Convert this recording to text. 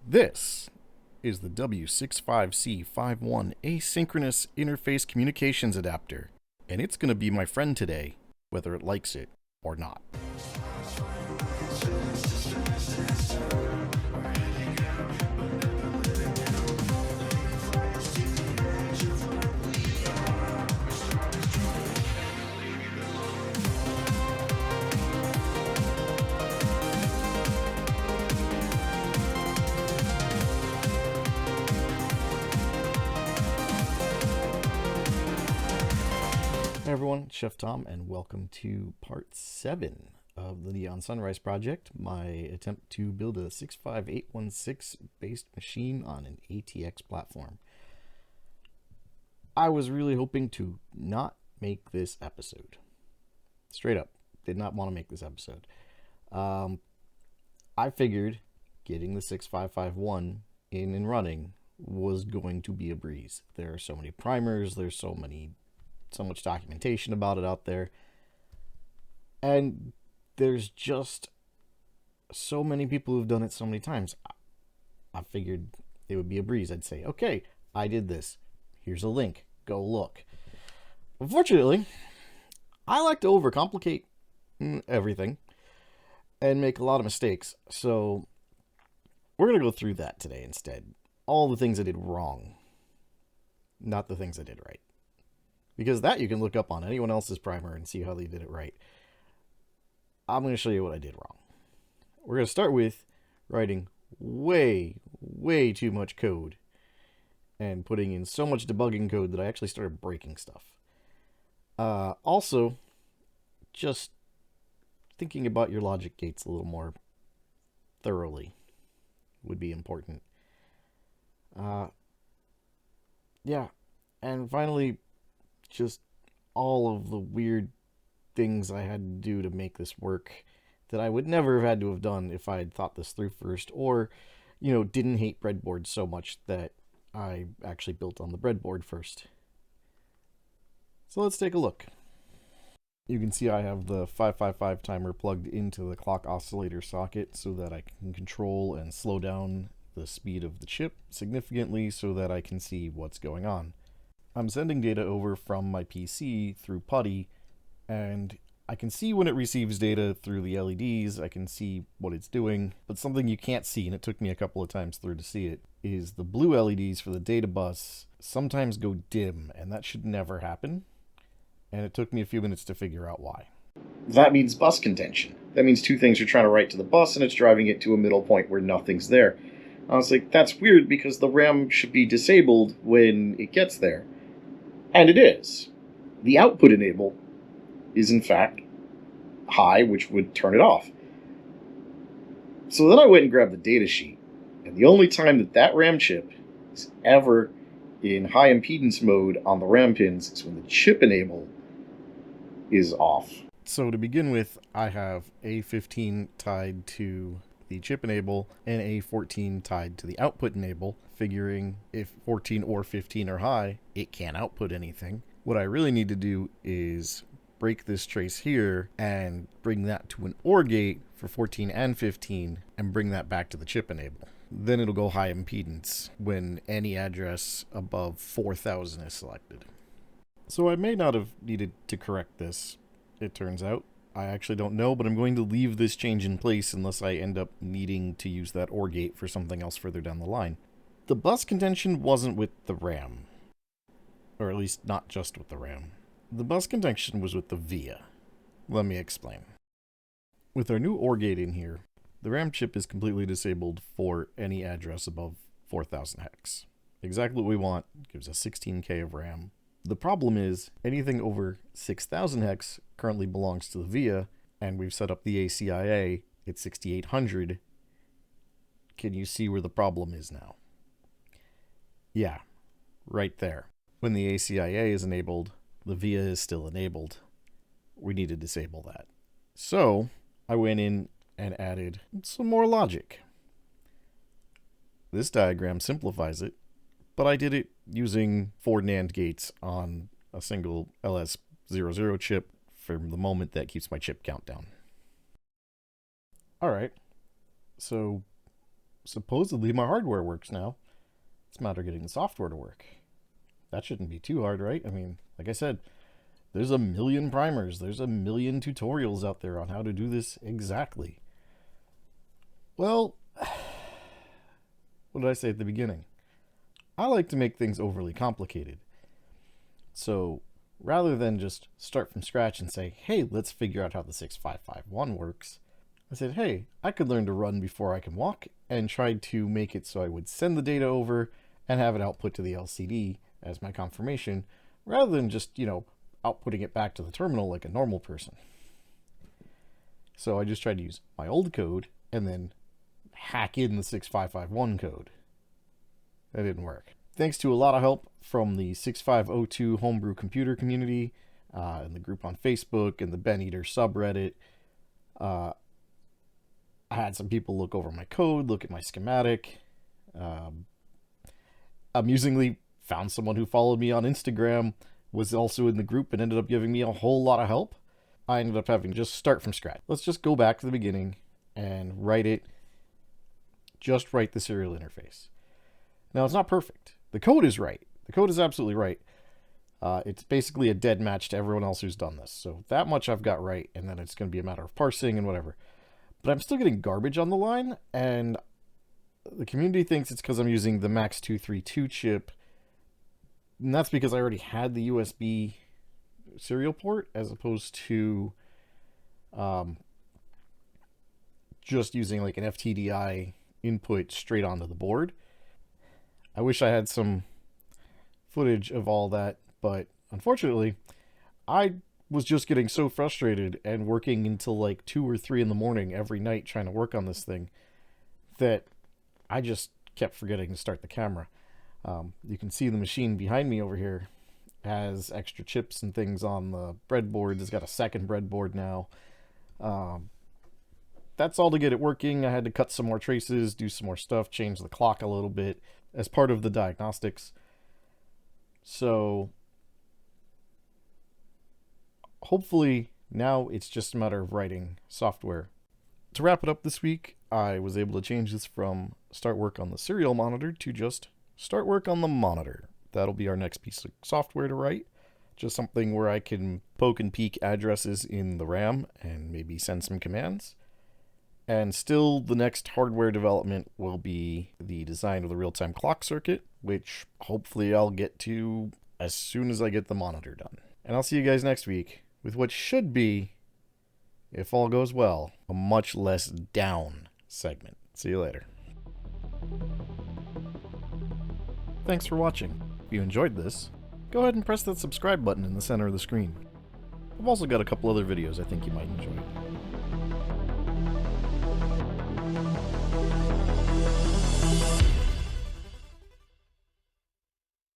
This is the W65C51 Asynchronous Interface Communications Adapter, and it's going to be my friend today, whether it likes it or not. Hey everyone, Chef Tom, and welcome to part 7 of the Neon Sunrise project, my attempt to build a 65816 based machine on an ATX platform. I was really hoping to not make this episode. Straight up, did not want to make this episode. I figured getting the 6551 in and running was going to be a breeze. There are so many primers, there's so much documentation about it out there, and there's just so many people who've done it so many times. I figured it would be a breeze. I'd say, okay, I did this, here's a link, go look. Unfortunately, I like to overcomplicate everything and make a lot of mistakes, so we're going to go through that today instead. All the things I did wrong, not the things I did right. Because that you can look up on anyone else's primer and see how they did it right. I'm going to show you what I did wrong. We're going to start with writing way too much code and putting in so much debugging code that I actually started breaking stuff. Also, just thinking about your logic gates a little more thoroughly would be important. Yeah, and finally, just all of the weird things I had to do to make this work that I would never have had to have done if I had thought this through first, or, didn't hate breadboard so much that I actually built on the breadboard first. So let's take a look. You can see I have the 555 timer plugged into the clock oscillator socket so that I can control and slow down the speed of the chip significantly so that I can see what's going on. I'm sending data over from my PC through PuTTY, and I can see when it receives data through the LEDs, I can see what it's doing, but something you can't see, and it took me a couple of times through to see it, is the blue LEDs for the data bus sometimes go dim, and that should never happen, and it took me a few minutes to figure out why. That means bus contention. That means two things are trying to write to the bus, and it's driving it to a middle point where nothing's there. I was like, that's weird because the RAM should be disabled when it gets there. And it is. The output enable is in fact high, which would turn it off. So then I went and grabbed the data sheet, and the only time that RAM chip is ever in high impedance mode on the RAM pins is when the chip enable is off. So to begin with, I have A15 tied to the chip enable and A14 tied to the output enable, figuring if 14 or 15 are high, it can't output anything. What I really need to do is break this trace here and bring that to an OR gate for 14 and 15 and bring that back to the chip enable. Then it'll go high impedance when any address above 4000 is selected. So I may not have needed to correct this, it turns out. I actually don't know, but I'm going to leave this change in place unless I end up needing to use that OR gate for something else further down the line. The bus contention wasn't with the RAM. Or at least not just with the RAM. The bus contention was with the VIA. Let me explain. With our new OR gate in here, the RAM chip is completely disabled for any address above 4000 hex. Exactly what we want, gives us 16K of RAM. The problem is, anything over 6000 hex currently belongs to the VIA, and we've set up the ACIA at 6800. Can you see where the problem is now? Yeah, right there. When the ACIA is enabled, the VIA is still enabled. We need to disable that. So, I went in and added some more logic. This diagram simplifies it, but I did it using 4 NAND gates on a single LS00 chip for the moment that keeps my chip count down. Alright, so supposedly my hardware works now. It's a matter of getting the software to work. That shouldn't be too hard, right? I mean, like I said, there's a million primers, there's a million tutorials out there on how to do this exactly. Well, what did I say at the beginning? I like to make things overly complicated. So rather than just start from scratch and say, hey, let's figure out how the 6551 works, I said, hey, I could learn to run before I can walk, and tried to make it so I would send the data over and have it output to the LCD as my confirmation, rather than just, outputting it back to the terminal like a normal person. So I just tried to use my old code and then hack in the 6551 code. That didn't work. Thanks to a lot of help from the 6502 homebrew computer community, and the group on Facebook, and the Ben Eater subreddit, I had some people look over my code, look at my schematic. Amusingly, found someone who followed me on Instagram, was also in the group, and ended up giving me a whole lot of help. I ended up having to just start from scratch. Let's just go back to the beginning and write it. Just write the serial interface. Now, it's not perfect. The code is right. The code is absolutely right. It's basically a dead match to everyone else who's done this. So that much I've got right, and then it's going to be a matter of parsing and whatever. But I'm still getting garbage on the line, and the community thinks it's because I'm using the Max 232 chip. And that's because I already had the USB serial port, as opposed to just using like an FTDI input straight onto the board. I wish I had some footage of all that, but unfortunately, I was just getting so frustrated and working until like 2 or 3 in the morning every night trying to work on this thing that I just kept forgetting to start the camera. You can see the machine behind me over here has extra chips and things on the breadboard. It's got a second breadboard now. That's all to get it working. I had to cut some more traces, do some more stuff, change the clock a little bit as part of the diagnostics. So hopefully now it's just a matter of writing software. To wrap it up this week, I was able to change this from start work on the serial monitor to just start work on the monitor. That'll be our next piece of software to write. Just something where I can poke and peek addresses in the RAM and maybe send some commands. And still, the next hardware development will be the design of the real-time clock circuit, which hopefully I'll get to as soon as I get the monitor done. And I'll see you guys next week with what should be, if all goes well, a much less down segment. See you later. Thanks for watching. If you enjoyed this, go ahead and press that subscribe button in the center of the screen. I've also got a couple other videos I think you might enjoy.